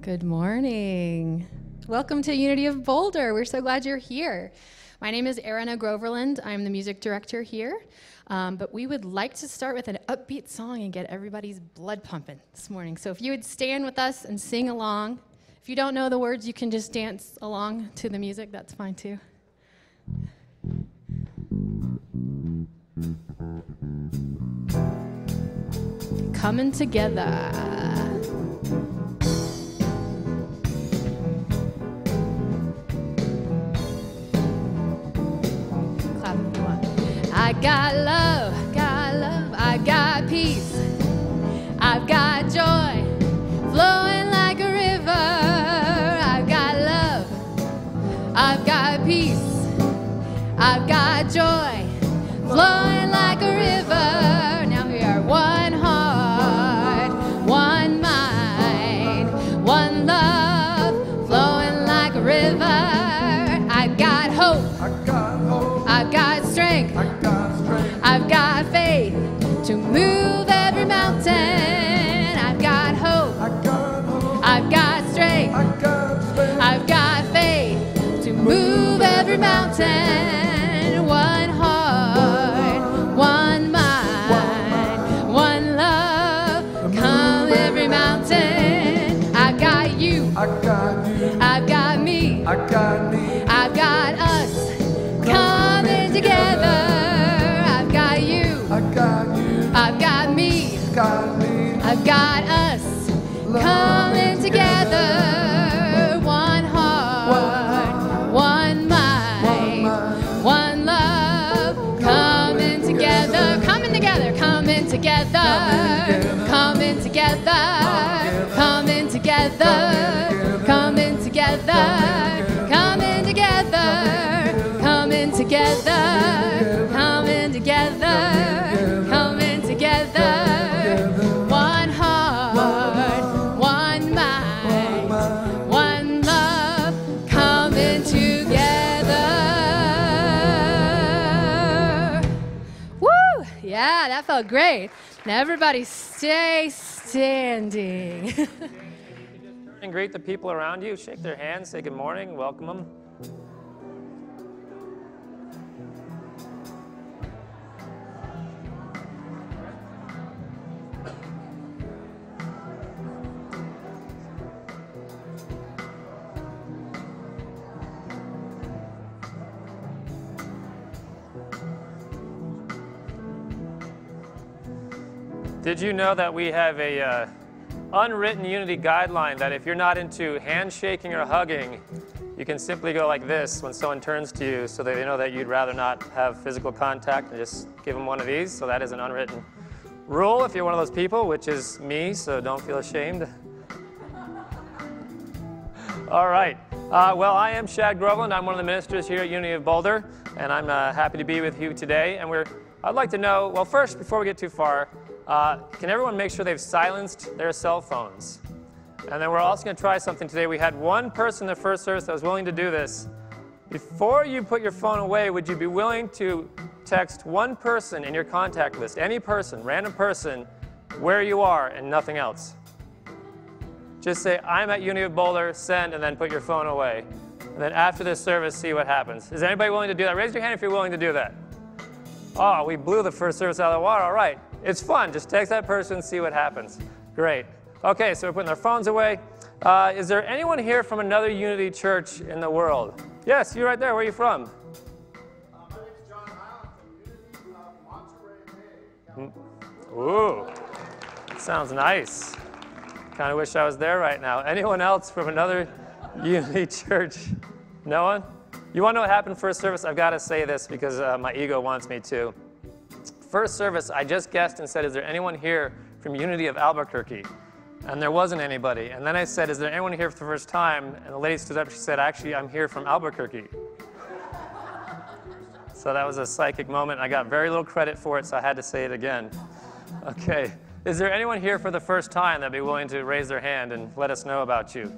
Good morning. Welcome to Unity of Boulder. We're so glad you're here. My name is Erin Groverland. I'm the music director here. But we would like to start with an upbeat song and get everybody's blood pumping this morning. So if you would stand with us and sing along. If you don't know the words, you can just dance along to the music. That's fine too. Coming together. Clap if you want. I got love, I got peace, I've got joy flowing like a river. I've got love, I've got peace, I've got joy flowing like a river. Now we are one heart, one mind, one love flowing like a river. I've got hope, I've got strength, I've got faith to move every mountain. I've got hope, I've got strength, I've got faith to move every mountain. One heart, one mind, one love, come every mountain. I've got you, I've got me, I've got us coming together. I've got you, I've got me, I've got us coming together. One heart, one mind, one love, coming together, coming together, coming together, coming together, coming together, coming together, coming together, coming together, coming together, coming together. One heart, one mind, one love, coming together. Woo! Yeah, that felt great. Now everybody stay standing. And greet the people around you. Shake their hands, say good morning, welcome them. Did you know that we have a unwritten Unity guideline that if you're not into handshaking or hugging, you can simply go like this when someone turns to you so that they know that you'd rather not have physical contact and just give them one of these. So that is an unwritten rule if you're one of those people, which is me, so don't feel ashamed. All right. Well, I am Shad Groveland. I'm one of the ministers here at Unity of Boulder, and I'm happy to be with you today. And I'd like to know, well, first, before we get too far, can everyone make sure they've silenced their cell phones? And then we're also going to try something today. We had one person in the first service that was willing to do this. Before you put your phone away, would you be willing to text one person in your contact list, any person, random person, where you are and nothing else? Just say, I'm at Unity of Boulder, send, and then put your phone away. And then after this service, see what happens. Is anybody willing to do that? Raise your hand if you're willing to do that. Oh, we blew the first service out of the water. All right. It's fun. Just text that person, see what happens. Great. Okay, so we're putting our phones away. Is there anyone here from another Unity church in the world? Yes, you right there. Where are you from? My name is John Island from Unity of Monterey Bay. Ooh, sounds nice. Kind of wish I was there right now. Anyone else from another Unity church? No one? You want to know what happened first service? I've got to say this because my ego wants me to. First service, I just guessed and said, is there anyone here from Unity of Albuquerque? And there wasn't anybody. And then I said, is there anyone here for the first time? And the lady stood up, she said, actually, I'm here from Albuquerque. So that was a psychic moment. I got very little credit for it, so I had to say it again. Okay. Is there anyone here for the first time that'd be willing to raise their hand and let us know about you?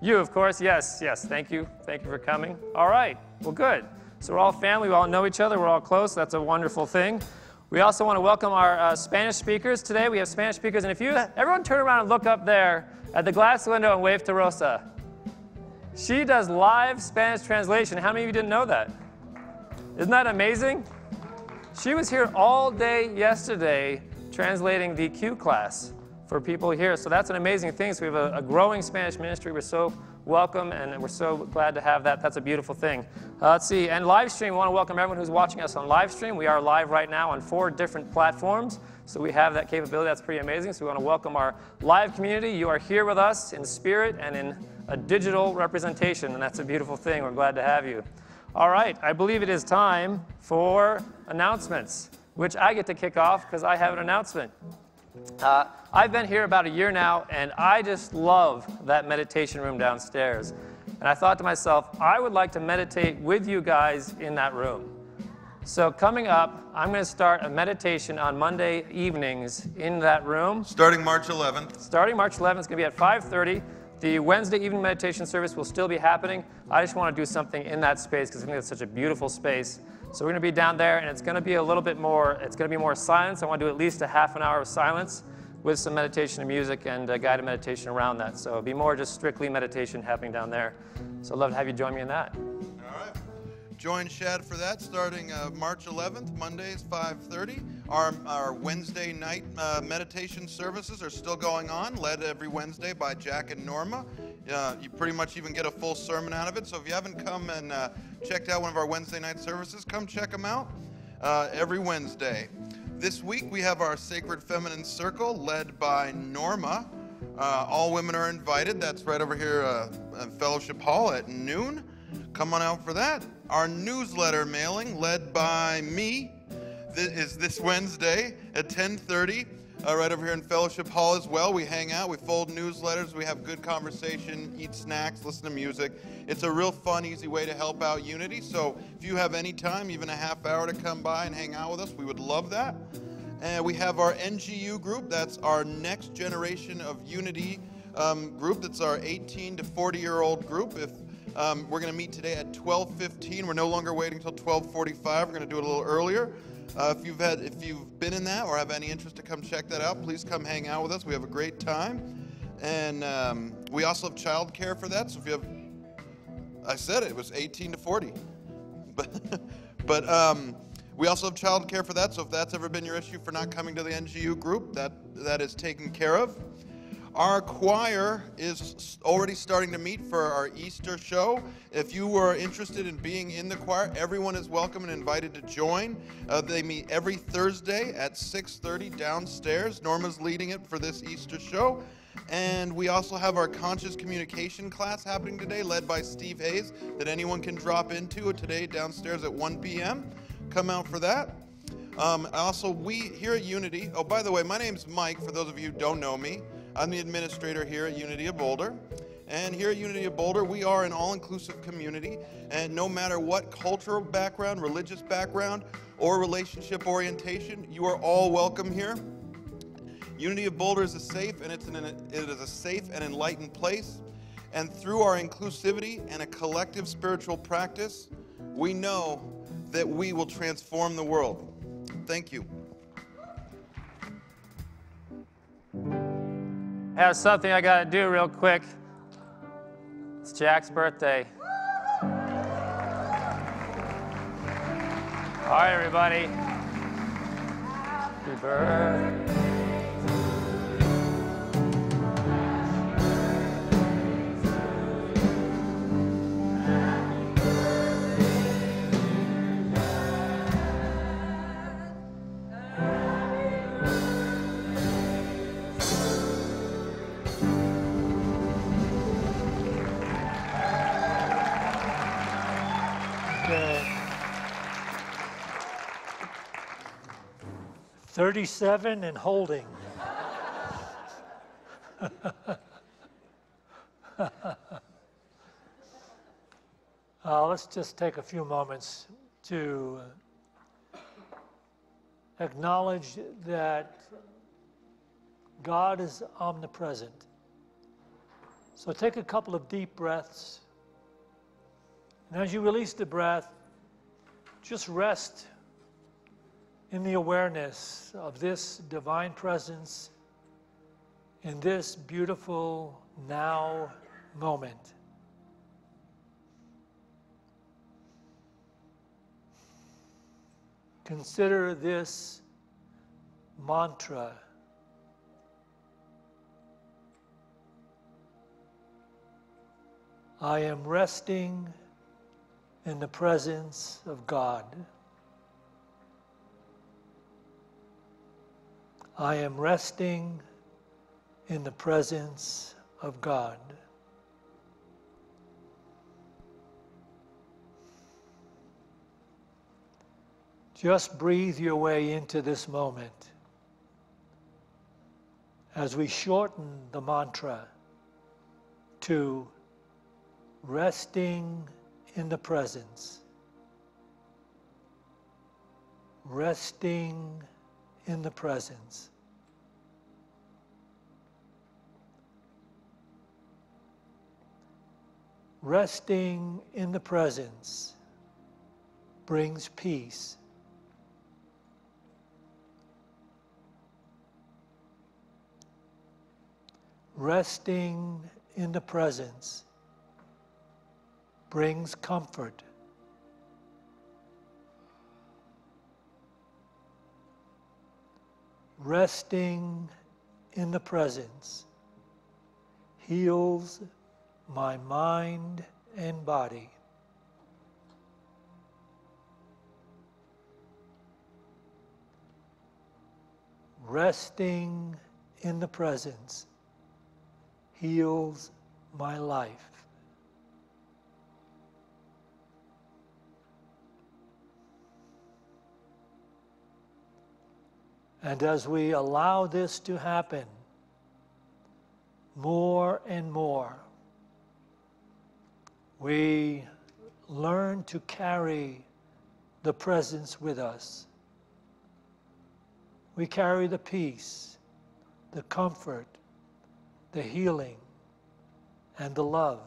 You, of course. Yes, yes. Thank you. Thank you for coming. All right. Well, good. So we're all family. We all know each other. We're all close. That's a wonderful thing. We also want to welcome our Spanish speakers today. We have Spanish speakers. And if you, everyone turn around and look up there at the glass window and wave to Rosa. She does live Spanish translation. How many of you didn't know that? Isn't that amazing? She was here all day yesterday translating the Q class for people here. So that's an amazing thing. So we have a growing Spanish ministry. We're so welcome, and we're so glad to have that. That's a beautiful thing. Let's see. And live stream, we want to welcome everyone who's watching us on live stream. We are live right now on 4 different platforms. So we have that capability. That's pretty amazing. So we want to welcome our live community. You are here with us in spirit and in a digital representation, and that's a beautiful thing. We're glad to have you. All right. I believe it is time for announcements, which I get to kick off because I have an announcement. I've been here about a year now, and I just love that meditation room downstairs. And I thought to myself, I would like to meditate with you guys in that room. So coming up, I'm going to start a meditation on Monday evenings in that room. Starting March 11th. Starting March 11th, it's going to be at 5:30. The Wednesday evening meditation service will still be happening. I just want to do something in that space because I think it's such a beautiful space. So we're going to be down there, and it's going to be a little bit more, it's going to be more silence. I want to do at least a half an hour of silence with some meditation and music and guided meditation around that. So it'll be more just strictly meditation happening down there. So I'd love to have you join me in that. All right. Join Shad for that starting March 11th, Mondays, 5:30. Our Wednesday night meditation services are still going on, led every Wednesday by Jack and Norma. You pretty much even get a full sermon out of it. So if you haven't come and checked out one of our Wednesday night services, come check them out every Wednesday. This week we have our Sacred Feminine Circle led by Norma. All women are invited. That's right over here at Fellowship Hall at noon. Come on out for that. Our newsletter mailing led by me is this Wednesday at 10:30. Right over here in Fellowship Hall as well. We hang out, we fold newsletters, we have good conversation, eat snacks, listen to music. It's a real fun, easy way to help out Unity. So if you have any time, even a half hour to come by and hang out with us, we would love that. And we have our NGU group. That's our next generation of Unity group. That's our 18 to 40-year-old group. If we're going to meet today at 12:15. We're no longer waiting until 12:45. We're going to do it a little earlier. If you've been in that or have any interest to come check that out, please come hang out with us. We have a great time. And we also have childcare for that. So if you have, I said it was 18 to 40. But we also have childcare for that. So if that's ever been your issue for not coming to the NGU group, that is taken care of. Our choir is already starting to meet for our Easter show. If you were interested in being in the choir, everyone is welcome and invited to join. They meet every Thursday at 6:30 downstairs. Norma's leading it for this Easter show. And we also have our conscious communication class happening today, led by Steve Hayes, that anyone can drop into today downstairs at 1 p.m. Come out for that. Also, we here at Unity, oh, by the way, my name's Mike, for those of you who don't know me. I'm the administrator here at Unity of Boulder. And here at Unity of Boulder, we are an all-inclusive community. And no matter what cultural background, religious background, or relationship orientation, you are all welcome here. Unity of Boulder is a safe, and it is a safe and enlightened place. And through our inclusivity and a collective spiritual practice, we know that we will transform the world. Thank you. I have something I got to do real quick. It's Jack's birthday. All right, everybody. Happy birthday. Good. 37 and holding. Let's just take a few moments to acknowledge that God is omnipresent. So take a couple of deep breaths. And as you release the breath, just rest in the awareness of this divine presence in this beautiful now moment. Consider this mantra. I am resting in the presence of God. I am resting in the presence of God. Just breathe your way into this moment as we shorten the mantra to resting in the presence. Resting in the presence. Resting in the presence brings peace. Resting in the presence brings comfort. Resting in the presence heals my mind and body. Resting in the presence heals my life. And as we allow this to happen more and more, we learn to carry the presence with us. We carry the peace, the comfort, the healing, and the love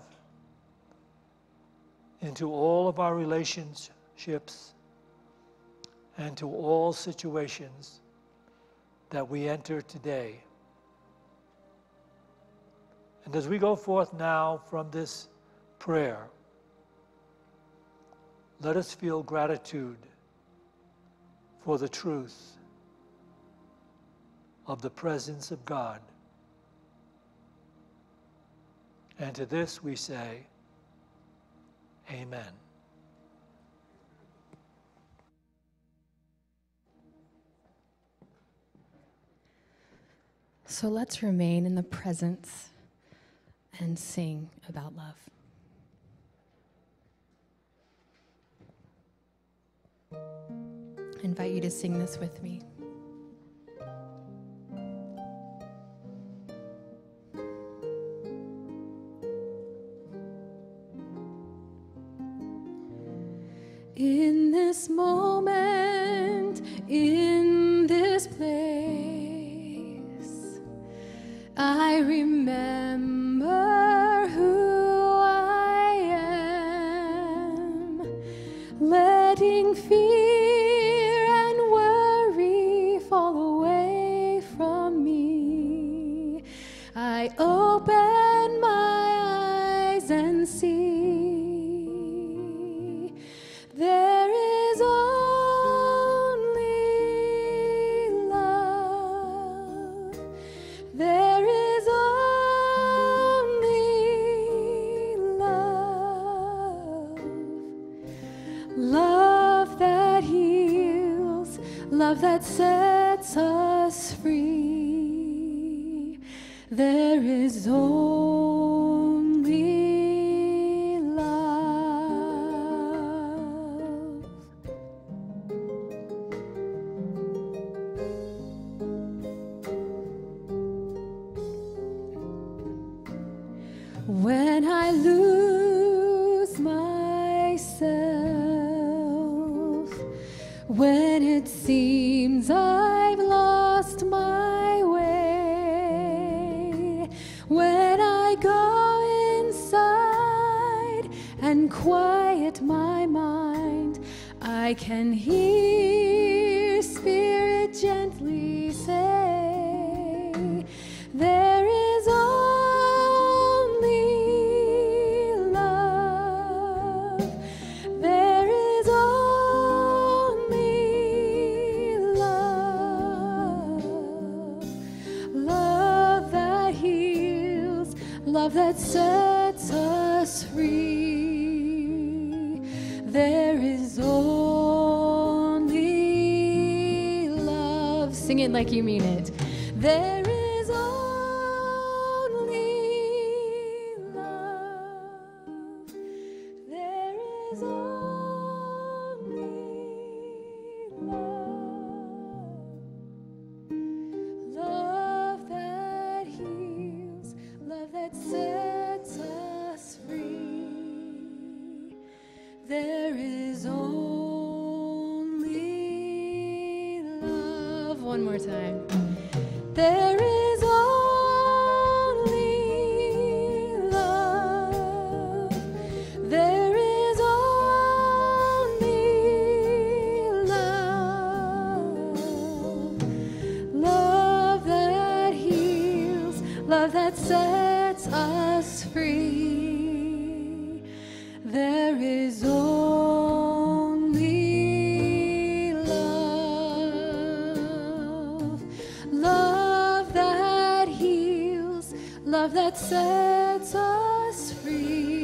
into all of our relationships and to all situations that we enter today. And as we go forth now from this prayer, let us feel gratitude for the truth of the presence of God. And to this we say, Amen. So let's remain in the presence and sing about love. I invite you to sing this with me. In this moment, in this place, I remember who I am, letting fear and worry fall away from me. I open my eyes and see there is only love. There is only love. Love that heals, love that sets us free. There is only love. When I lose myself, when it seems I've lost my way, when I go inside and quiet my mind, I can hear Spirit gently say, there that sets us free. There is only love. Sing it like you mean it. There is only love. There is only love. Love that heals, love that sets us free. There is only love. One more time. There is only love. There is only love. Love that heals, love that sets us free. There is only love. Love that heals, love that sets us free.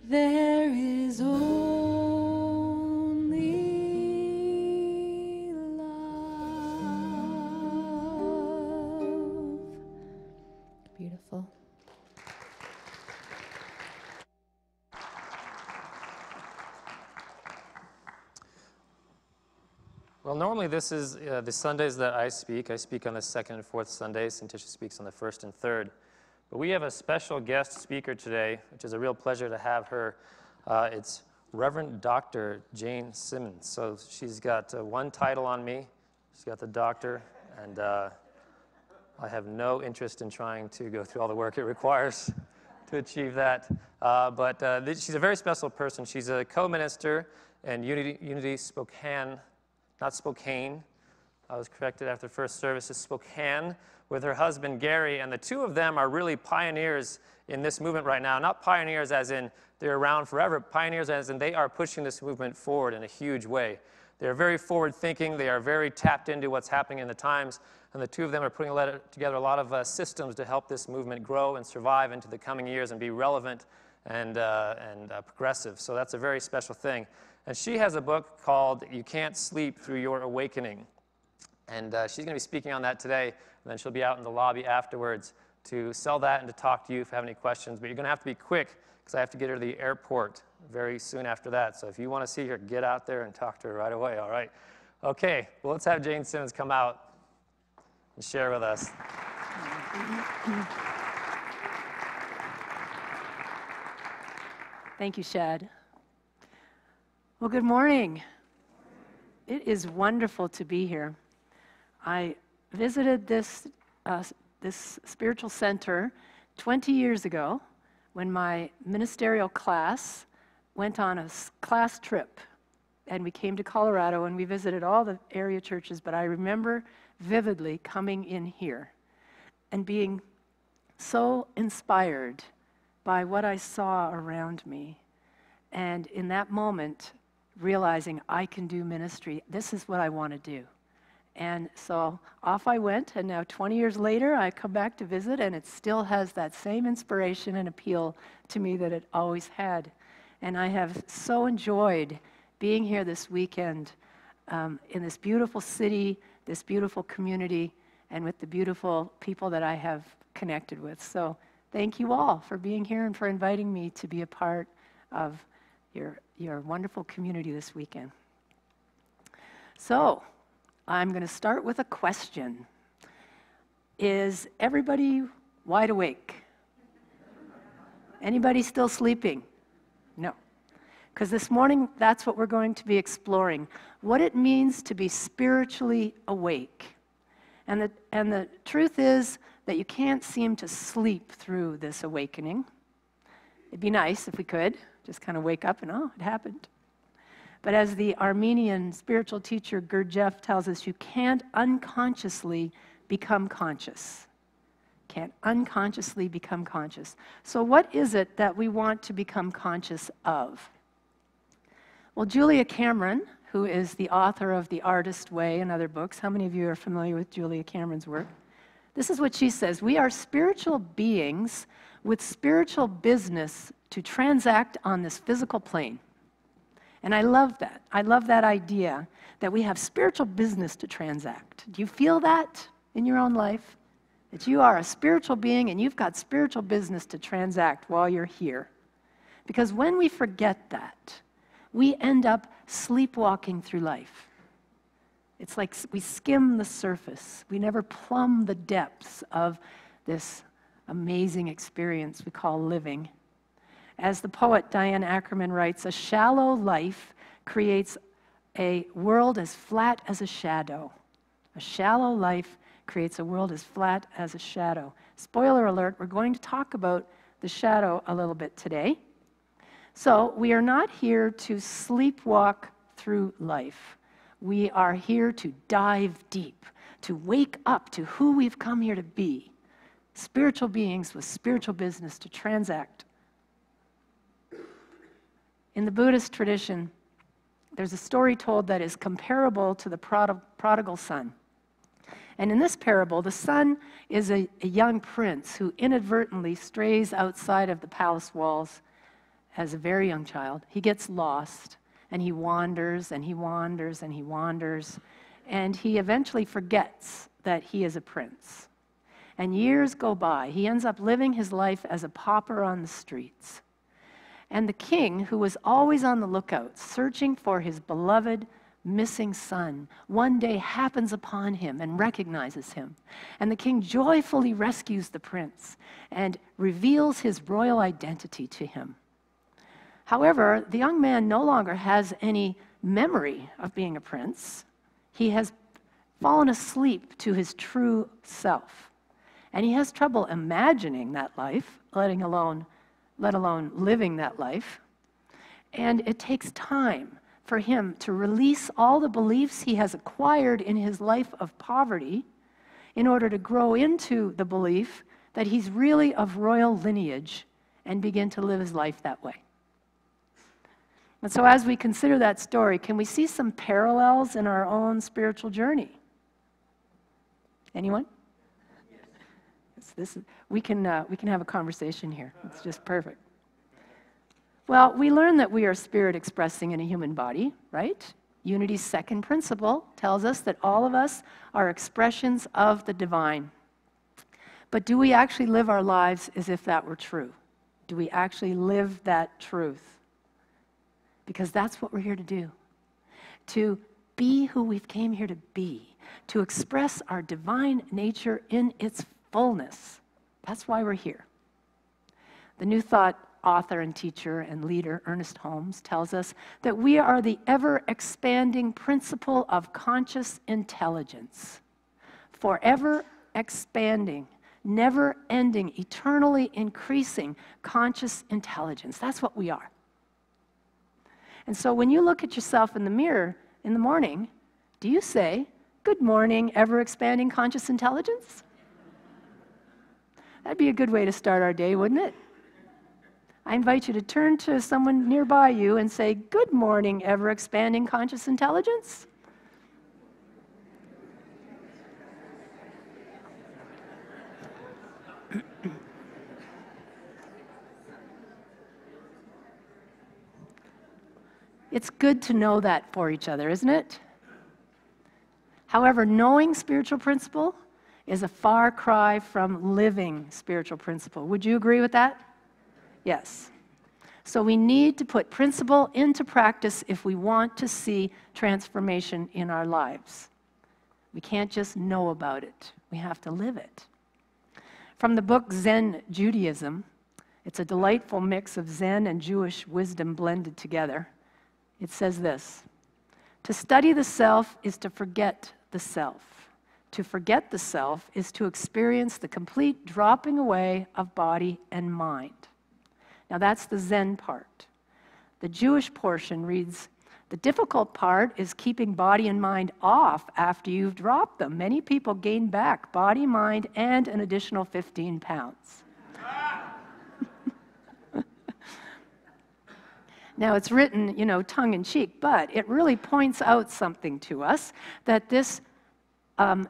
There is only love. Beautiful. Well, normally this is the Sundays that I speak. I speak on the second and fourth Sundays, and Tisha speaks on the first and third. But we have a special guest speaker today, which is a real pleasure to have her. It's Reverend Dr. Jane Simmons. So she's got one title on me. She's got the doctor, and I have no interest in trying to go through all the work it requires to achieve that. But she's a very special person. She's a co-minister in Unity Spokane. Not Spokane. I was corrected after the first service. It's Spokane with her husband, Gary, and the two of them are really pioneers in this movement right now. Not pioneers as in they're around forever, pioneers as in they are pushing this movement forward in a huge way. They're very forward-thinking. They are very tapped into what's happening in the times, and the two of them are putting together a lot of systems to help this movement grow and survive into the coming years and be relevant and progressive. So that's a very special thing. And she has a book called You Can't Sleep Through Your Awakening. And she's going to be speaking on that today, and then she'll be out in the lobby afterwards to sell that and to talk to you if you have any questions. But you're going to have to be quick because I have to get her to the airport very soon after that. So if you want to see her, get out there and talk to her right away, all right? Okay, well, let's have Jane Simmons come out and share with us. Thank you, Shad. Well, good morning. It is wonderful to be here. I visited this spiritual center 20 years ago when my ministerial class went on a class trip. And we came to Colorado and we visited all the area churches, but I remember vividly coming in here and being so inspired by what I saw around me. And in that moment, realizing I can do ministry. This is what I want to do. And so off I went, and now 20 years later, I come back to visit, and it still has that same inspiration and appeal to me that it always had. And I have so enjoyed being here this weekend in this beautiful city, this beautiful community, and with the beautiful people that I have connected with. So thank you all for being here and for inviting me to be a part of your wonderful community this weekend. So, I'm going to start with a question. Is everybody wide awake? Anybody still sleeping? No. Because this morning, that's what we're going to be exploring. What it means to be spiritually awake. And the truth is that you can't seem to sleep through this awakening. It'd be nice if we could. Just kind of wake up and, oh, it happened. But as the Armenian spiritual teacher Gurdjieff tells us, you can't unconsciously become conscious. Can't unconsciously become conscious. So what is it that we want to become conscious of? Well, Julia Cameron, who is the author of The Artist Way and other books, how many of you are familiar with Julia Cameron's work? This is what she says: we are spiritual beings with spiritual business to transact on this physical plane. And I love that. I love that idea that we have spiritual business to transact. Do you feel that in your own life? That you are a spiritual being and you've got spiritual business to transact while you're here. Because when we forget that, we end up sleepwalking through life. It's like we skim the surface. We never plumb the depths of this amazing experience we call living. As the poet Diane Ackerman writes, a shallow life creates a world as flat as a shadow. A shallow life creates a world as flat as a shadow. Spoiler alert, we're going to talk about the shadow a little bit today. So we are not here to sleepwalk through life. We are here to dive deep, to wake up to who we've come here to be. Spiritual beings with spiritual business to transact. In the Buddhist tradition, there's a story told that is comparable to the prodigal son. And in this parable, the son is a young prince who inadvertently strays outside of the palace walls as a very young child. He gets lost, and he wanders, and he wanders, and he wanders, and he eventually forgets that he is a prince. And years go by. He ends up living his life as a pauper on the streets. And the king, who was always on the lookout, searching for his beloved, missing son, one day happens upon him and recognizes him. And the king joyfully rescues the prince and reveals his royal identity to him. However, the young man no longer has any memory of being a prince. He has fallen asleep to his true self. And he has trouble imagining that life, let alone living that life. And it takes time for him to release all the beliefs he has acquired in his life of poverty in order to grow into the belief that he's really of royal lineage and begin to live his life that way. And so as we consider that story, can we see some parallels in our own spiritual journey? Anyone? We can have a conversation here. It's just perfect. Well, we learn that we are spirit expressing in a human body, right? Unity's second principle tells us that all of us are expressions of the divine. But do we actually live our lives as if that were true? Do we actually live that truth? Because that's what we're here to do. To be who we've came here to be. To express our divine nature in its fullness. That's why we're here. The New Thought author and teacher and leader, Ernest Holmes, tells us that we are the ever-expanding principle of conscious intelligence. Forever expanding, never-ending, eternally increasing conscious intelligence. That's what we are. And so when you look at yourself in the mirror in the morning, do you say, "Good morning, ever-expanding conscious intelligence"? That'd be a good way to start our day, wouldn't it? I invite you to turn to someone nearby you and say, "Good morning, ever-expanding conscious intelligence." It's good to know that for each other, isn't it? However, knowing spiritual principle is a far cry from living spiritual principle. Would you agree with that? Yes. So we need to put principle into practice if we want to see transformation in our lives. We can't just know about it. We have to live it. From the book Zen Judaism, it's a delightful mix of Zen and Jewish wisdom blended together. It says this: to study the self is to forget the self. To forget the self is to experience the complete dropping away of body and mind. Now that's the Zen part. The Jewish portion reads, the difficult part is keeping body and mind off after you've dropped them. Many people gain back body, mind, and an additional 15 pounds. Now it's written, tongue in cheek, but it really points out something to us, that this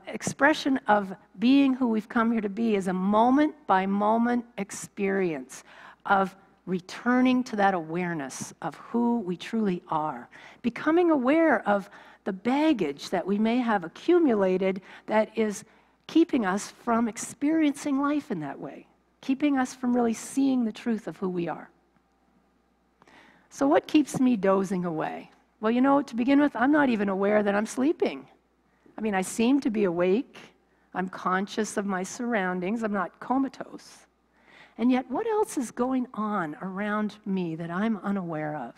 expression of being who we've come here to be is a moment-by-moment experience of returning to that awareness of who we truly are, becoming aware of the baggage that we may have accumulated that is keeping us from experiencing life in that way, keeping us from really seeing the truth of who we are. So what keeps me dozing away? Well, you know, to begin with, I'm not even aware that I'm sleeping. I mean, I seem to be awake. I'm conscious of my surroundings. I'm not comatose. And yet, what else is going on around me that I'm unaware of?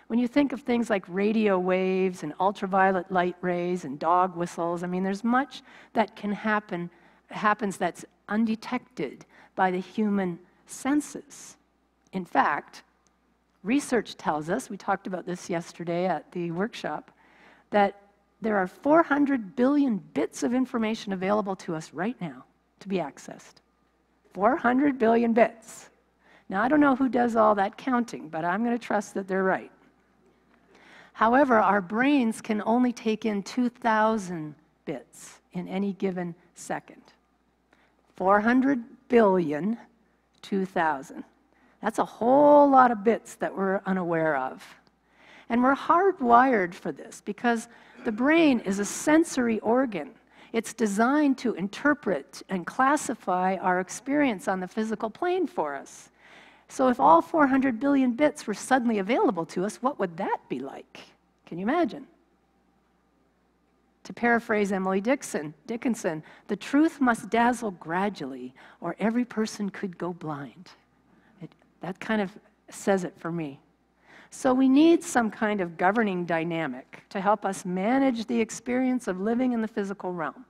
When you think of things like radio waves and ultraviolet light rays and dog whistles, I mean, there's much that can happens that's undetected by the human senses. In fact, research tells us, we talked about this yesterday at the workshop, that there are 400 billion bits of information available to us right now to be accessed. 400 billion bits. Now, I don't know who does all that counting, but I'm going to trust that they're right. However, our brains can only take in 2,000 bits in any given second. 400 billion, 2,000. That's a whole lot of bits that we're unaware of. And we're hardwired for this because the brain is a sensory organ. It's designed to interpret and classify our experience on the physical plane for us. So if all 400 billion bits were suddenly available to us, what would that be like? Can you imagine? To paraphrase Emily Dickinson, the truth must dazzle gradually, or every person could go blind. That kind of says it for me. So we need some kind of governing dynamic to help us manage the experience of living in the physical realm.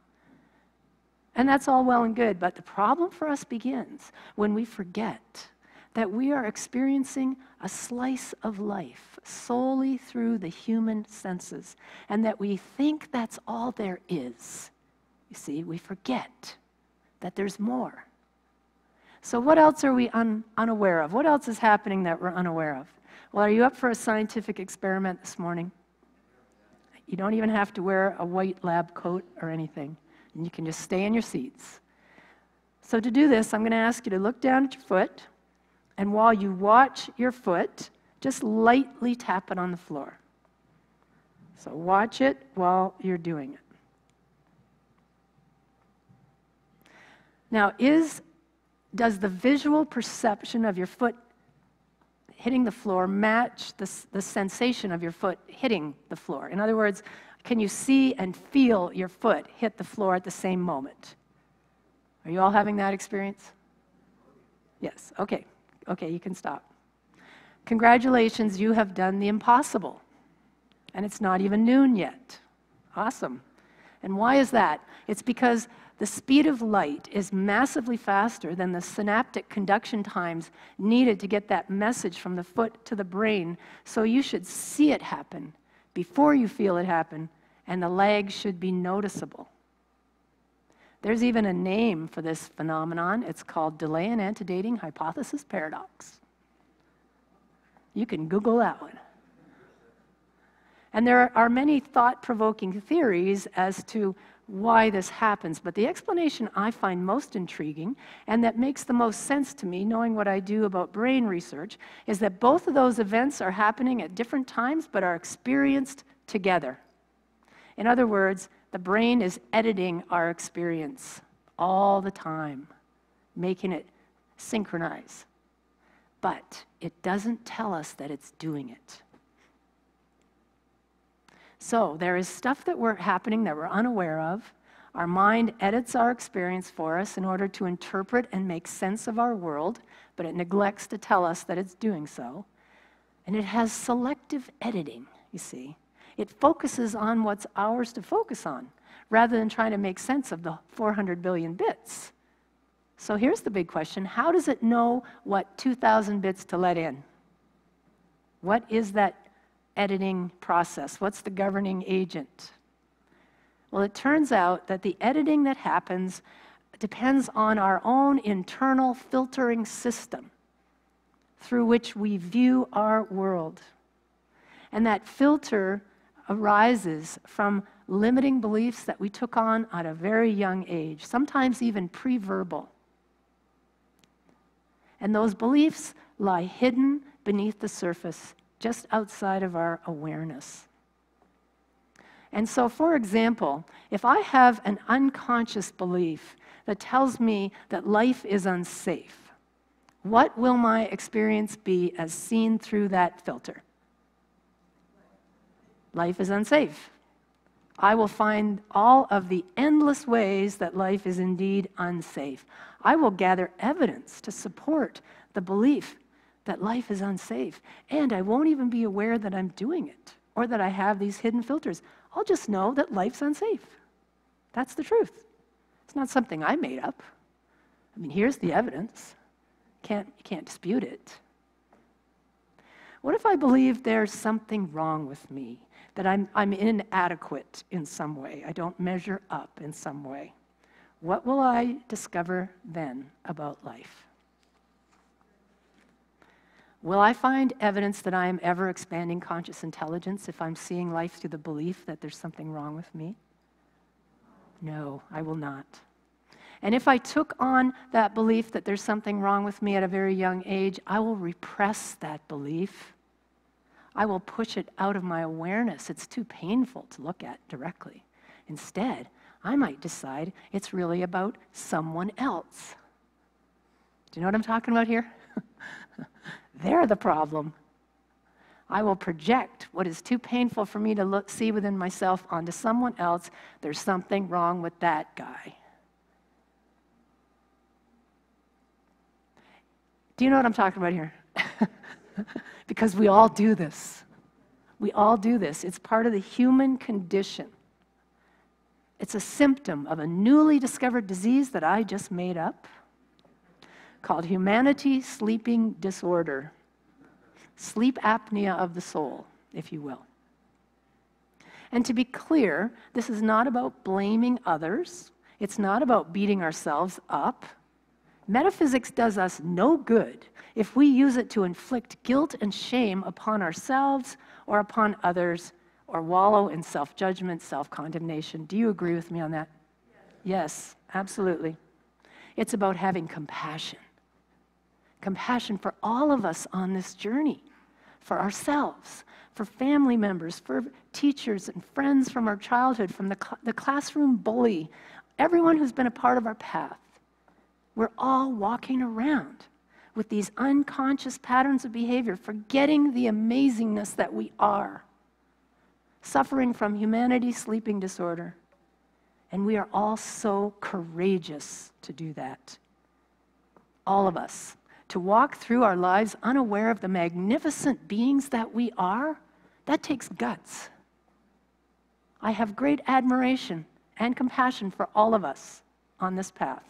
And that's all well and good, but the problem for us begins when we forget that we are experiencing a slice of life solely through the human senses, and that we think that's all there is. You see, we forget that there's more. So what else are we unaware of? What else is happening that we're unaware of? Well, are you up for a scientific experiment this morning? You don't even have to wear a white lab coat or anything, and you can just stay in your seats. So to do this, I'm going to ask you to look down at your foot, and while you watch your foot, just lightly tap it on the floor. So watch it while you're doing it. Now, does the visual perception of your foot hitting the floor match the sensation of your foot hitting the floor? In other words, can you see and feel your foot hit the floor at the same moment? Are you all having that experience? Yes, okay. Okay, you can stop. Congratulations, you have done the impossible. And it's not even noon yet. Awesome. And why is that? It's because the speed of light is massively faster than the synaptic conduction times needed to get that message from the foot to the brain. So you should see it happen before you feel it happen, and the lag should be noticeable. There's even a name for this phenomenon. It's called delay and antedating hypothesis paradox. You can Google that one. And there are many thought-provoking theories as to why this happens, but the explanation I find most intriguing, and that makes the most sense to me, knowing what I do about brain research, is that both of those events are happening at different times, but are experienced together. In other words, the brain is editing our experience all the time, making it synchronize. But it doesn't tell us that it's doing it. So there is stuff that we're happening that we're unaware of. Our mind edits our experience for us in order to interpret and make sense of our world, but it neglects to tell us that it's doing so. And it has selective editing, you see. It focuses on what's ours to focus on, rather than trying to make sense of the 400 billion bits. So here's the big question. How does it know what 2,000 bits to let in? What is that editing process? What's the governing agent? Well, it turns out that the editing that happens depends on our own internal filtering system through which we view our world. And that filter arises from limiting beliefs that we took on at a very young age, sometimes even pre-verbal. And those beliefs lie hidden beneath the surface, just outside of our awareness. And so, for example, if I have an unconscious belief that tells me that life is unsafe, what will my experience be as seen through that filter? Life is unsafe. I will find all of the endless ways that life is indeed unsafe. I will gather evidence to support the belief that life is unsafe, and I won't even be aware that I'm doing it or that I have these hidden filters. I'll just know that life's unsafe. That's the truth. It's not something I made up. I mean, here's the evidence. You can't dispute it. What if I believe there's something wrong with me, that I'm inadequate in some way, I don't measure up in some way? What will I discover then about life? Will I find evidence that I am ever expanding conscious intelligence if I'm seeing life through the belief that there's something wrong with me? No, I will not. And if I took on that belief that there's something wrong with me at a very young age, I will repress that belief. I will push it out of my awareness. It's too painful to look at directly. Instead, I might decide it's really about someone else. Do you know what I'm talking about here? They're the problem. I will project what is too painful for me to see within myself onto someone else. There's something wrong with that guy. Do you know what I'm talking about here? Because we all do this. We all do this. It's part of the human condition. It's a symptom of a newly discovered disease that I just made up called humanity sleeping disorder. Sleep apnea of the soul, if you will. And to be clear, this is not about blaming others. It's not about beating ourselves up. Metaphysics does us no good if we use it to inflict guilt and shame upon ourselves or upon others, or wallow in self-judgment, self-condemnation. Do you agree with me on that? Yes, absolutely. It's about having compassion. Compassion for all of us on this journey, for ourselves, for family members, for teachers and friends from our childhood, from the classroom bully, everyone who's been a part of our path. We're all walking around with these unconscious patterns of behavior, forgetting the amazingness that we are, suffering from humanity sleeping disorder. And we are all so courageous to do that. All of us. To walk through our lives unaware of the magnificent beings that we are, that takes guts. I have great admiration and compassion for all of us on this path.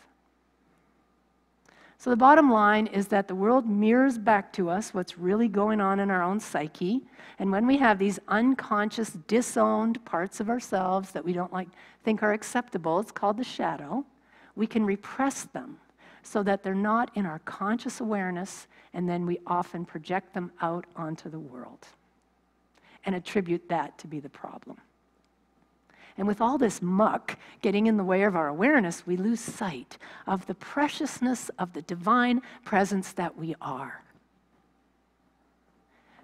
So the bottom line is that the world mirrors back to us what's really going on in our own psyche. And when we have these unconscious, disowned parts of ourselves that we don't think are acceptable, it's called the shadow, we can repress them so that they're not in our conscious awareness, and then we often project them out onto the world and attribute that to be the problem. And with all this muck getting in the way of our awareness, we lose sight of the preciousness of the divine presence that we are.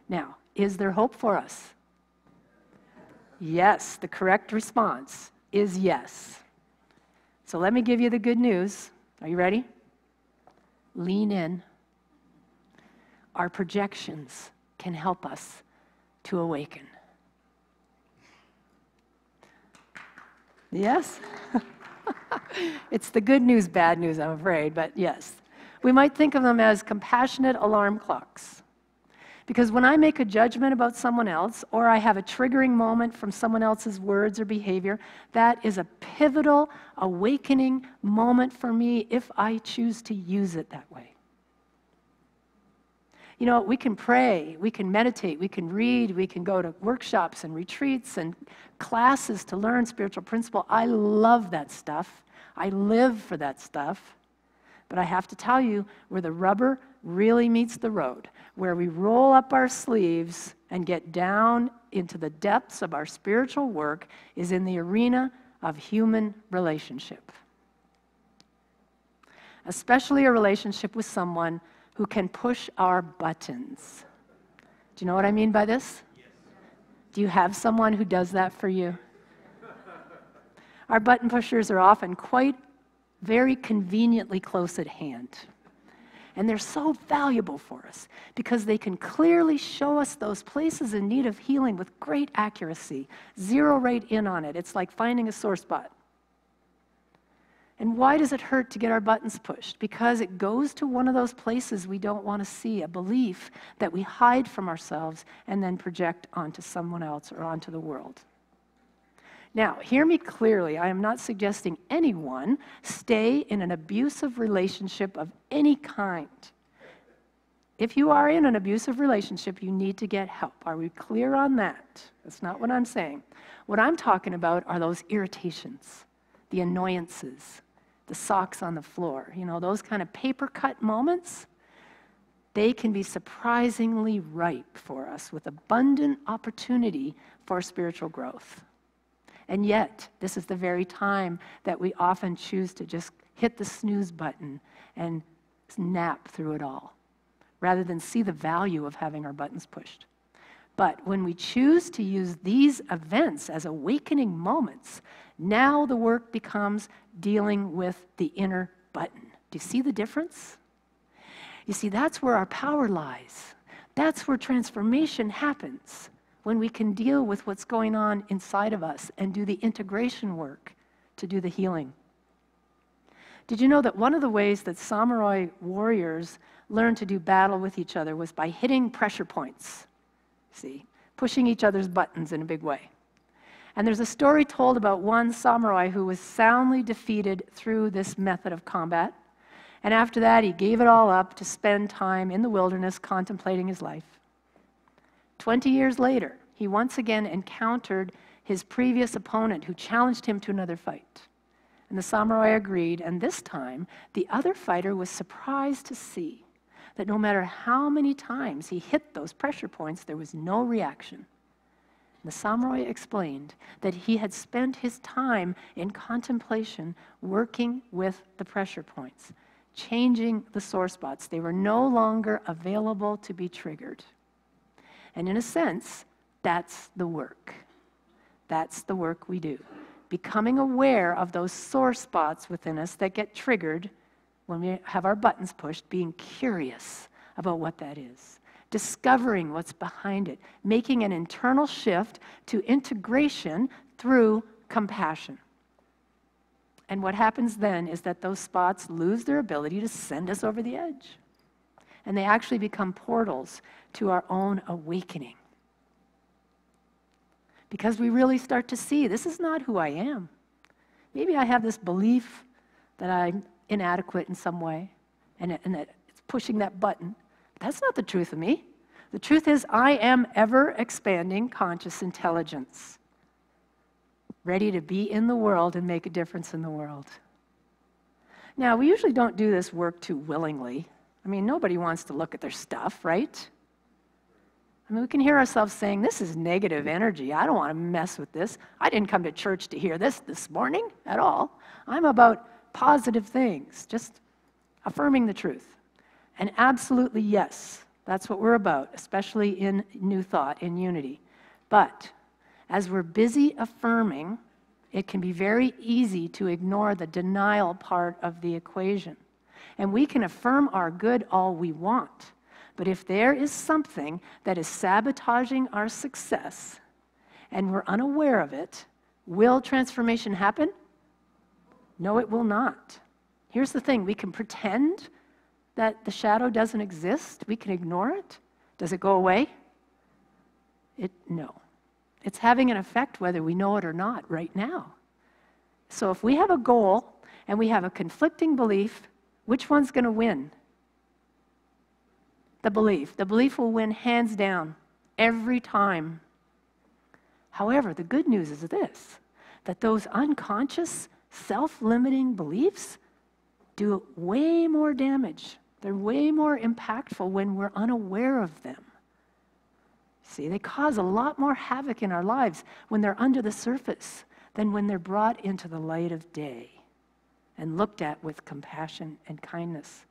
Now, is there hope for us? Yes, the correct response is yes. So let me give you the good news. Are you ready? Lean in. Our projections can help us to awaken. Yes? It's the good news, bad news, I'm afraid, but yes. We might think of them as compassionate alarm clocks. Because when I make a judgment about someone else, or I have a triggering moment from someone else's words or behavior, that is a pivotal awakening moment for me if I choose to use it that way. You know, we can pray, we can meditate, we can read, we can go to workshops and retreats and classes to learn spiritual principle. I love that stuff. I live for that stuff. But I have to tell you, where the rubber really meets the road, where we roll up our sleeves and get down into the depths of our spiritual work is in the arena of human relationship. Especially a relationship with someone who can push our buttons. Do you know what I mean by this? Yes. Do you have someone who does that for you? Our button pushers are often very conveniently close at hand. And they're so valuable for us because they can clearly show us those places in need of healing with great accuracy. Zero right in on it. It's like finding a sore spot. And why does it hurt to get our buttons pushed? Because it goes to one of those places we don't want to see, a belief that we hide from ourselves and then project onto someone else or onto the world. Now, hear me clearly. I am not suggesting anyone stay in an abusive relationship of any kind. If you are in an abusive relationship, you need to get help. Are we clear on that? That's not what I'm saying. What I'm talking about are those irritations, the annoyances, the socks on the floor, those kind of paper cut moments. They can be surprisingly ripe for us with abundant opportunity for spiritual growth. And yet, this is the very time that we often choose to just hit the snooze button and nap through it all, rather than see the value of having our buttons pushed. But when we choose to use these events as awakening moments, now the work becomes dealing with the inner button. Do you see the difference? You see, that's where our power lies. That's where transformation happens, when we can deal with what's going on inside of us and do the integration work to do the healing. Did you know that one of the ways that samurai warriors learned to do battle with each other was by hitting pressure points? See, pushing each other's buttons in a big way. And there's a story told about one samurai who was soundly defeated through this method of combat. And after that, he gave it all up to spend time in the wilderness contemplating his life. 20 years later, he once again encountered his previous opponent who challenged him to another fight. And the samurai agreed, and this time, the other fighter was surprised to see that no matter how many times he hit those pressure points, there was no reaction. The samurai explained that he had spent his time in contemplation working with the pressure points, changing the sore spots. They were no longer available to be triggered. And in a sense, that's the work. That's the work we do. Becoming aware of those sore spots within us that get triggered when we have our buttons pushed, being curious about what that is, discovering what's behind it, making an internal shift to integration through compassion. And what happens then is that those spots lose their ability to send us over the edge. And they actually become portals to our own awakening. Because we really start to see, this is not who I am. Maybe I have this belief that I'm inadequate in some way, and that it's pushing that button. But that's not the truth of me. The truth is, I am ever-expanding conscious intelligence, ready to be in the world and make a difference in the world. Now, we usually don't do this work too willingly. I mean, nobody wants to look at their stuff, right? I mean, we can hear ourselves saying, this is negative energy. I don't want to mess with this. I didn't come to church to hear this morning at all. I'm about positive things, just affirming the truth. And absolutely, yes, that's what we're about, especially in New Thought, in Unity. But as we're busy affirming, it can be very easy to ignore the denial part of the equation. And we can affirm our good all we want. But if there is something that is sabotaging our success and we're unaware of it, will transformation happen? No, it will not. Here's the thing, we can pretend that the shadow doesn't exist. We can ignore it. Does it go away? No. It's having an effect whether we know it or not right now. So if we have a goal and we have a conflicting belief, which one's going to win? The belief. The belief will win hands down every time. However, the good news is this, that those unconscious, self-limiting beliefs do way more damage They're way more impactful when we're unaware of them. See, they cause a lot more havoc in our lives when they're under the surface than when they're brought into the light of day and looked at with compassion and kindness.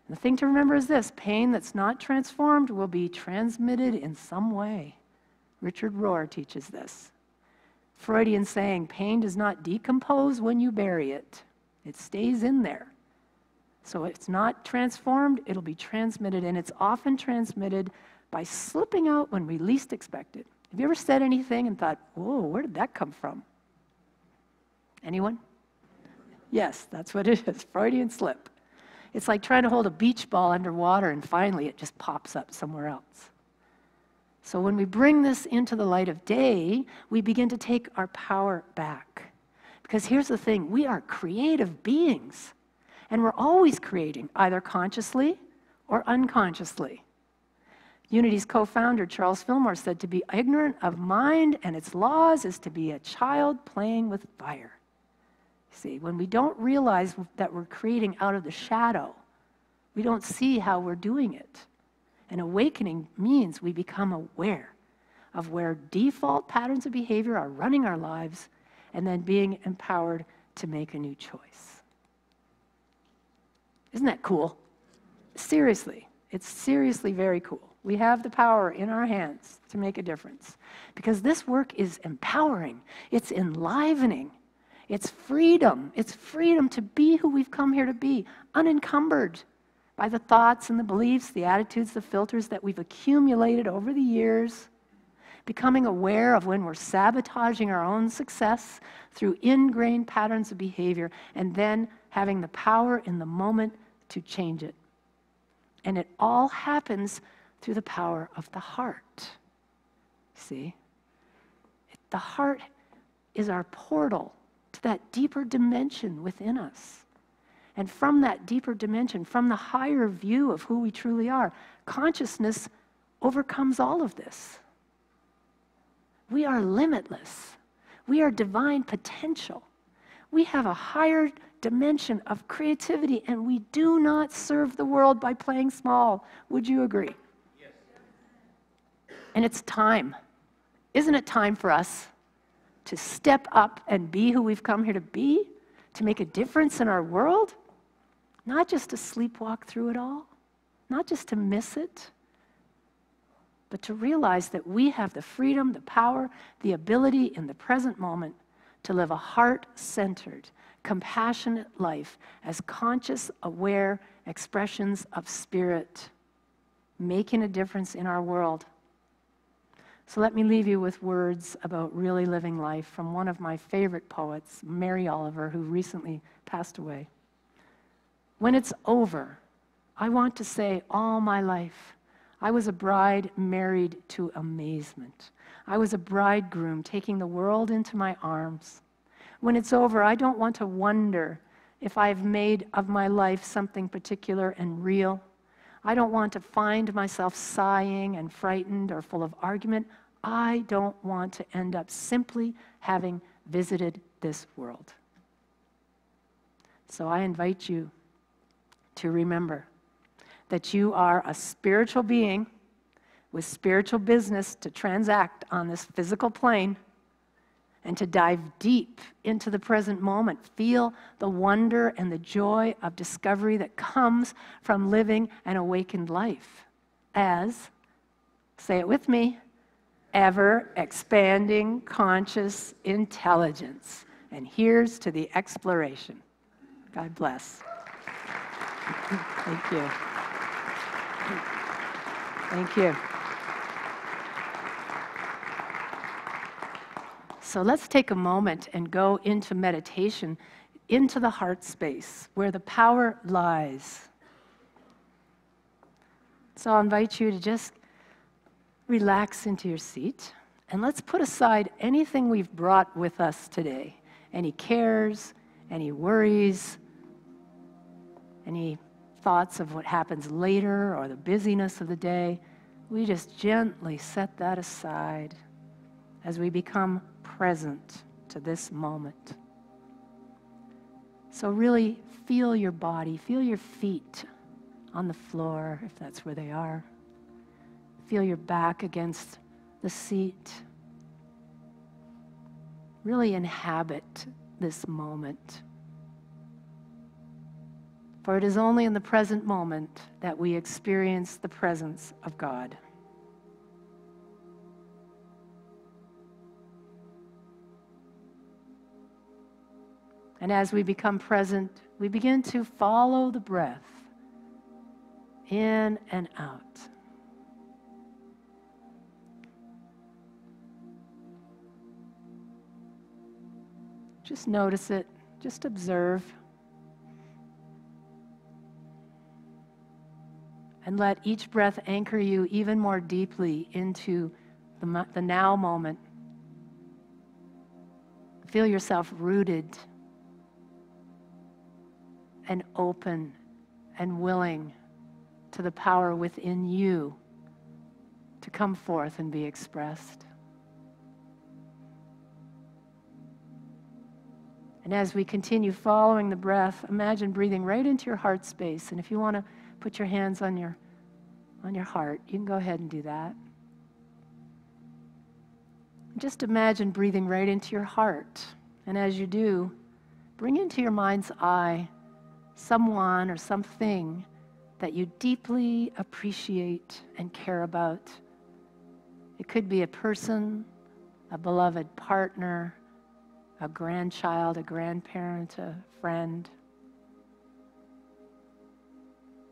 And the thing to remember is this: pain that's not transformed will be transmitted in some way. Richard Rohr teaches this. Freudian saying, pain does not decompose when you bury it. It stays in there. So it's not transformed, it'll be transmitted, and it's often transmitted by slipping out when we least expect it. Have you ever said anything and thought, whoa, where did that come from? Anyone? Yes, that's what it is, Freudian slip. It's like trying to hold a beach ball underwater and finally it just pops up somewhere else. So when we bring this into the light of day, we begin to take our power back. Because here's the thing, we are creative beings. And we're always creating, either consciously or unconsciously. Unity's co-founder, Charles Fillmore, said to be ignorant of mind and its laws is to be a child playing with fire. See, when we don't realize that we're creating out of the shadow, we don't see how we're doing it. And awakening means we become aware of where default patterns of behavior are running our lives and then being empowered to make a new choice. Isn't that cool? Seriously, it's seriously very cool. We have the power in our hands to make a difference because this work is empowering, it's enlivening, it's freedom. It's freedom to be who we've come here to be, unencumbered by the thoughts and the beliefs, the attitudes, the filters that we've accumulated over the years, becoming aware of when we're sabotaging our own success through ingrained patterns of behavior, and then having the power in the moment to change it. And it all happens through the power of the heart. See? The heart is our portal to that deeper dimension within us. And from that deeper dimension, from the higher view of who we truly are, consciousness overcomes all of this. We are limitless. We are divine potential. We have a higher dimension of creativity, and we do not serve the world by playing small. Would you agree? Yes. And it's time. Isn't it time for us to step up and be who we've come here to be, to make a difference in our world? Not just to sleepwalk through it all, not just to miss it, but to realize that we have the freedom, the power, the ability in the present moment to live a heart-centered, compassionate life as conscious, aware expressions of spirit, making a difference in our world. So let me leave you with words about really living life from one of my favorite poets, Mary Oliver, who recently passed away. When it's over, I want to say all my life, I was a bride married to amazement. I was a bridegroom taking the world into my arms. When it's over, I don't want to wonder if I've made of my life something particular and real. I don't want to find myself sighing and frightened or full of argument. I don't want to end up simply having visited this world. So I invite you to remember that you are a spiritual being with spiritual business to transact on this physical plane, and to dive deep into the present moment. Feel the wonder and the joy of discovery that comes from living an awakened life as, say it with me, ever-expanding conscious intelligence. And here's to the exploration. God bless. Thank you. Thank you. So let's take a moment and go into meditation, into the heart space where the power lies. So I'll invite you to just relax into your seat, and let's put aside anything we've brought with us today, any cares, any worries, any thoughts of what happens later or the busyness of the day. We just gently set that aside as we become present to this moment. So really feel your body, feel your feet, on the floor, if that's where they are. Feel your back against the seat. Really inhabit this moment. For it is only in the present moment that we experience the presence of God. And as we become present, we begin to follow the breath in and out. Just notice it, just observe. And let each breath anchor you even more deeply into the now moment. Feel yourself rooted and open and willing to the power within you to come forth and be expressed. And as we continue following the breath, imagine breathing right into your heart space. And if you want to put your hands on your heart, you can go ahead and do that. Just imagine breathing right into your heart. And as you do, bring into your mind's eye someone or something that you deeply appreciate and care about. It could be a person, a beloved partner, a grandchild, a grandparent, a friend.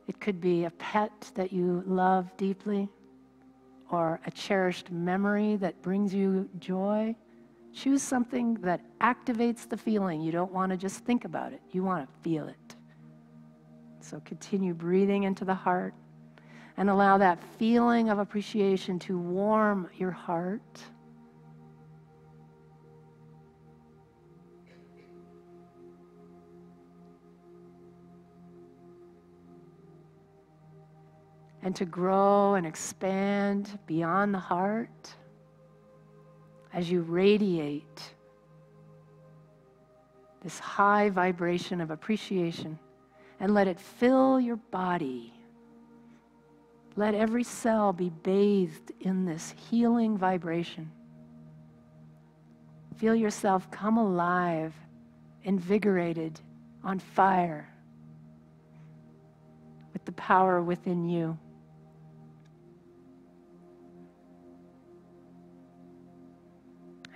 It could be a pet that you love deeply, or a cherished memory that brings you joy. Choose something that activates the feeling. You don't want to just think about it. You want to feel it. So continue breathing into the heart and allow that feeling of appreciation to warm your heart. And to grow and expand beyond the heart as you radiate this high vibration of appreciation and let it fill your body. Let every cell be bathed in this healing vibration. Feel yourself come alive, invigorated, on fire with the power within you.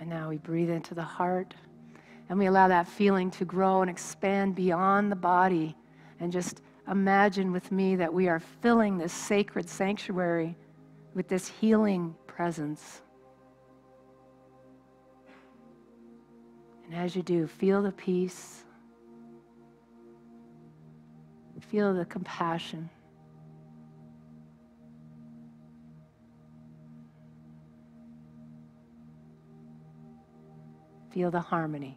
And now we breathe into the heart and we allow that feeling to grow and expand beyond the body. And just imagine with me that we are filling this sacred sanctuary with this healing presence. And as you do, feel the peace, feel the compassion. Feel the harmony.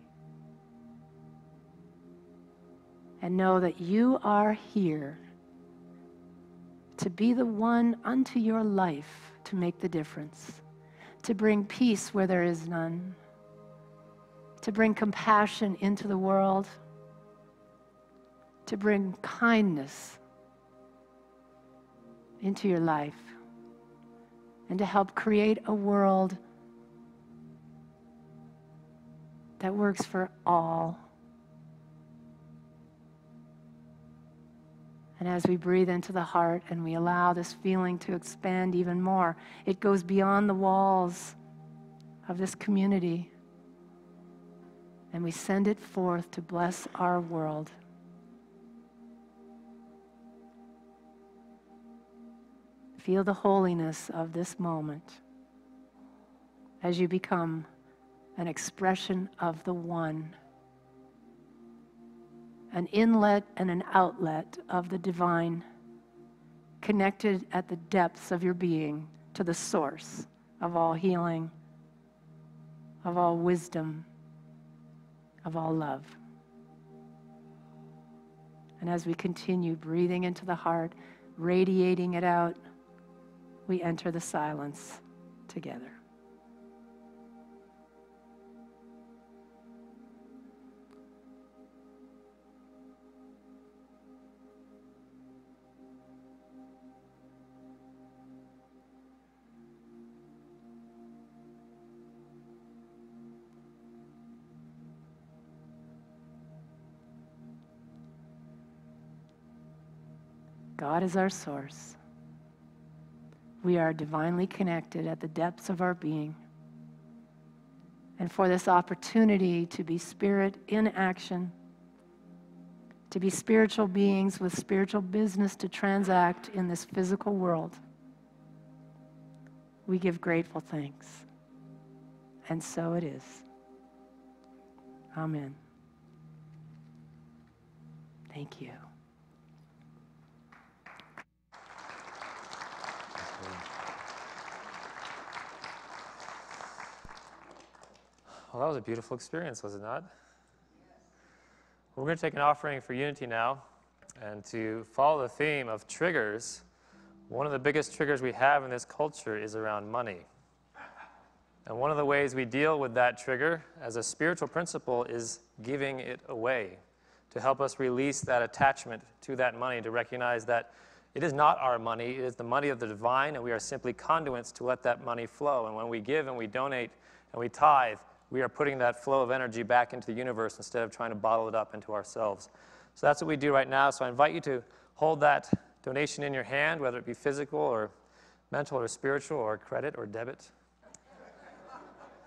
And know that you are here to be the one unto your life to make the difference, to bring peace where there is none, to bring compassion into the world, to bring kindness into your life, and to help create a world that works for all. And as we breathe into the heart and we allow this feeling to expand even more, it goes beyond the walls of this community. And we send it forth to bless our world. Feel the holiness of this moment as you become an expression of the one, an inlet and an outlet of the divine, connected at the depths of your being to the source of all healing, of all wisdom, of all love. And as we continue breathing into the heart, radiating it out, we enter the silence together. God is our source. We are divinely connected at the depths of our being. And for this opportunity to be spirit in action, to be spiritual beings with spiritual business to transact in this physical world, we give grateful thanks. And so it is. Amen. Thank you. Well, that was a beautiful experience, was it not? We're going to take an offering for unity now. And to follow the theme of triggers, one of the biggest triggers we have in this culture is around money. And one of the ways we deal with that trigger as a spiritual principle is giving it away, to help us release that attachment to that money, to recognize that it is not our money, it is the money of the divine, and we are simply conduits to let that money flow. And when we give and we donate and we tithe, we are putting that flow of energy back into the universe instead of trying to bottle it up into ourselves. So that's what we do right now. So I invite you to hold that donation in your hand, whether it be physical or mental or spiritual or credit or debit.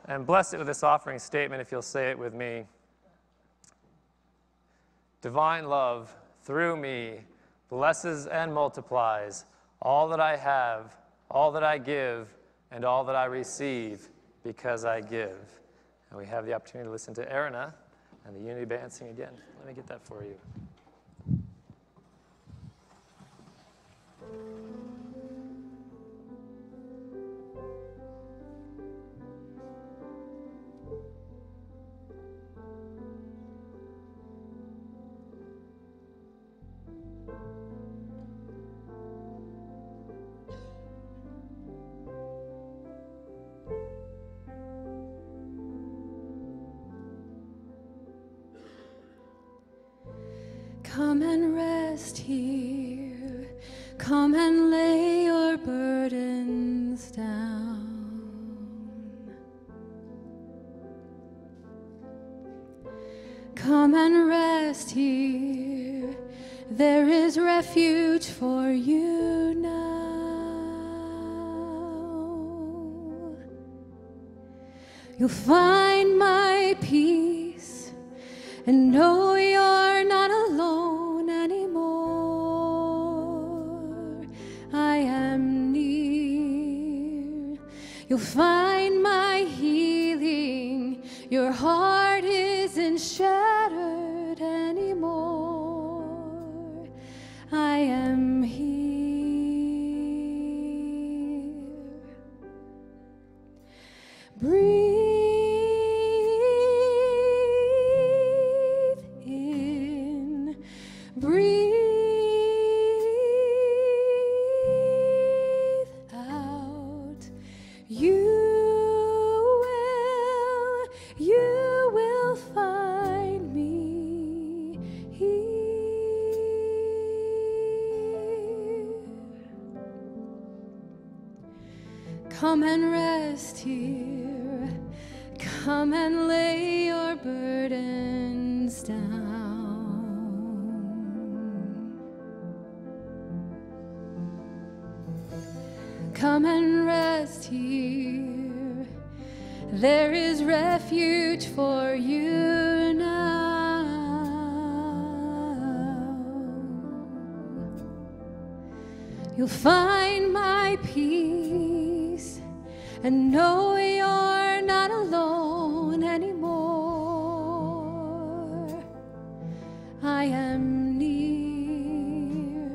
And bless it with this offering statement, if you'll say it with me. Divine love, through me, blesses and multiplies all that I have, all that I give, and all that I receive, because I give. And we have the opportunity to listen to Erina and the Unity Band sing again. Let me get that for you. Come and rest here. Come and lay your burdens down. Come and rest here. There is refuge for you now. You'll find my peace and know you're not alone anymore. I am near. You'll find my healing. Your heart isn't shattered anymore. I am here. Breathe in. Breathe out. You will find me here. Come and rest here. Come and lay your burdens down. Come and rest here. There is refuge for you now. You'll find my peace and know you're not alone anymore. I am near.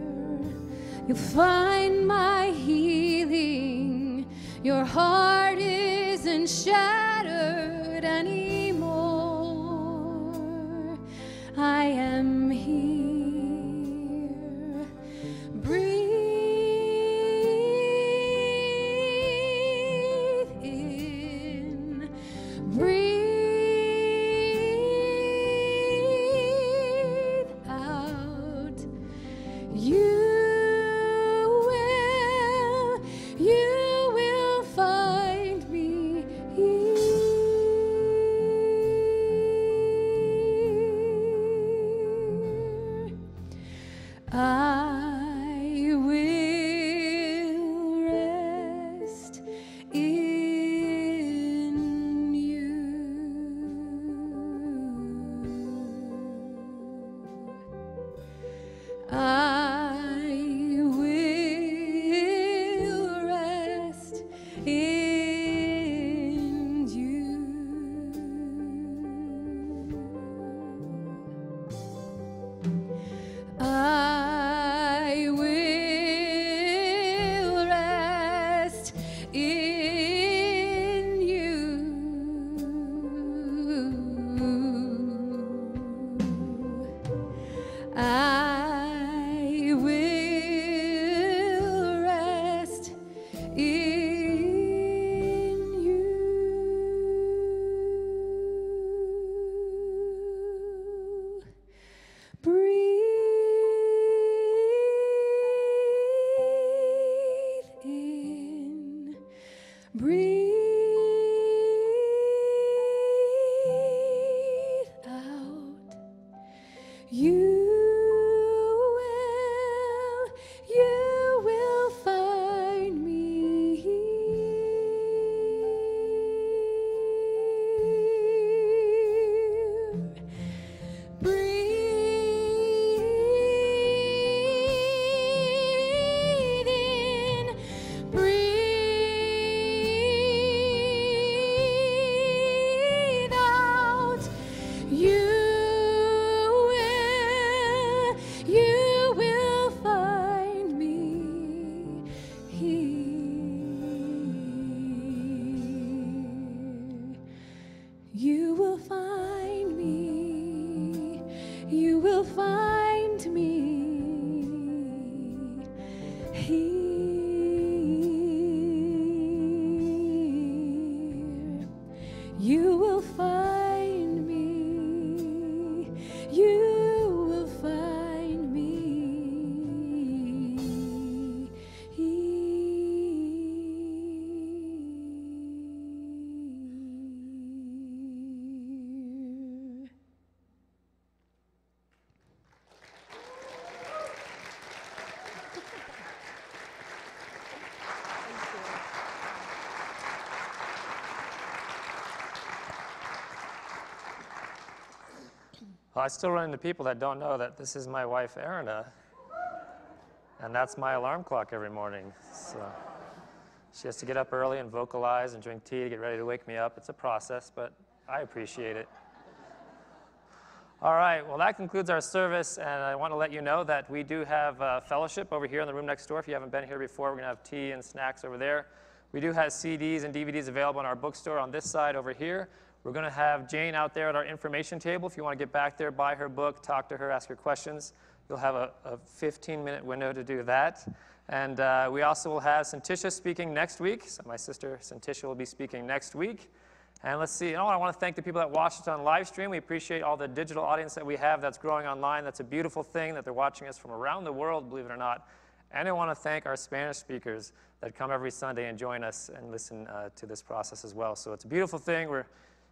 You'll find my healing. Your heart isn't shattered anymore. I am here. Breathe in. Breathe out. You will find me here. in you. Breathe in, breathe out. You will find me here. Breathe in, breathe out. You will find me here. You will find me. You will find me here. You will find me. You will find me here. Well, I still run into people that don't know that this is my wife, Erina, and that's my alarm clock every morning. So she has to get up early and vocalize and drink tea to get ready to wake me up. It's a process, but I appreciate it. All right, well, that concludes our service, and I want to let you know that we do have fellowship over here in the room next door. If you haven't been here before, we're going to have tea and snacks over there. We do have CDs and DVDs available in our bookstore on this side over here. We're going to have Jane out there at our information table. If you want to get back there, buy her book, talk to her, ask her questions, you'll have a 15-minute window to do that. And we also will have Santisha speaking next week. So my sister Santisha will be speaking next week. And let's see, I want to thank the people that watched us on live stream. We appreciate all the digital audience that we have that's growing online. That's a beautiful thing that they're watching us from around the world, believe it or not. And I want to thank our Spanish speakers that come every Sunday and join us and listen to this process as well. So it's a beautiful thing. We're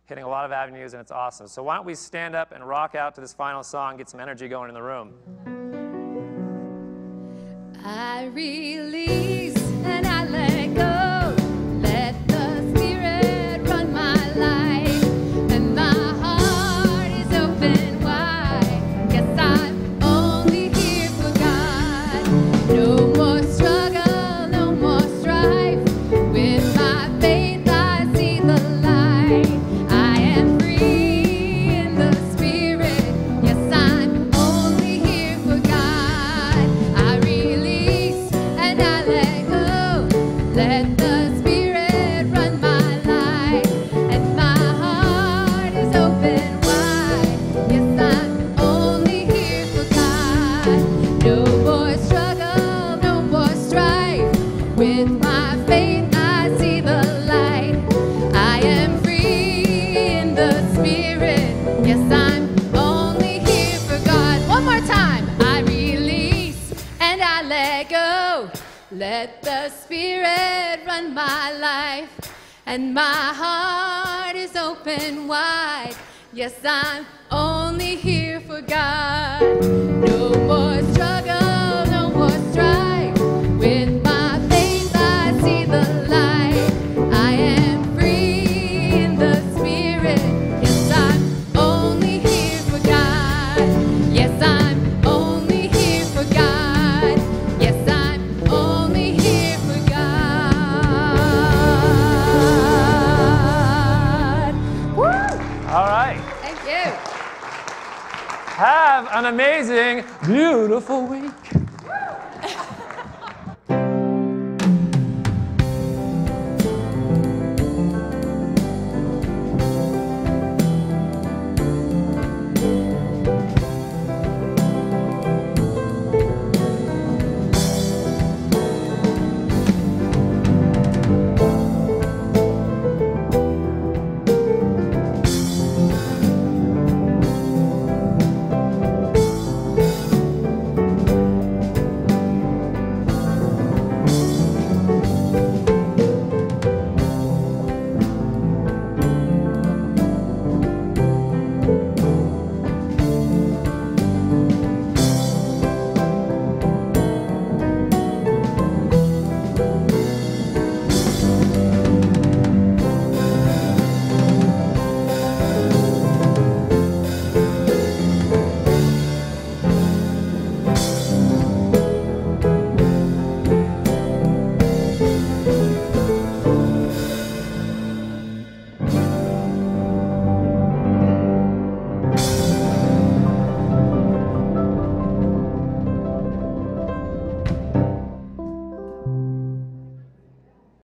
hitting a lot of avenues, and it's awesome. So why don't we stand up and rock out to this final song, get some energy going in the room. I release and I let go. Let the Spirit run my life, and my heart is open wide. Yes, I'm only here for God. No more struggle, no more strife. With my faith, I see the light. I am free in the Spirit. Yes, I'm only here for God. I release and I let go. Let the Spirit run my life, and my heart is open wide. Yes, I'm only here for God. No more struggle, no more strife. With my faith, I see the light. I am free in the Spirit. Yes, I'm only here for God. One more time. I release and I let go. Let the Spirit run my life, and my heart is open wide. Yes, I'm only here for God. No more struggle, no more strife. With my faith, I see the light. I am free in the Spirit. Yes, I'm only here for God. Yes, I'm only here for God. Yes, I'm only here for God. Woo! All right. Thank you. Have an amazing, beautiful week.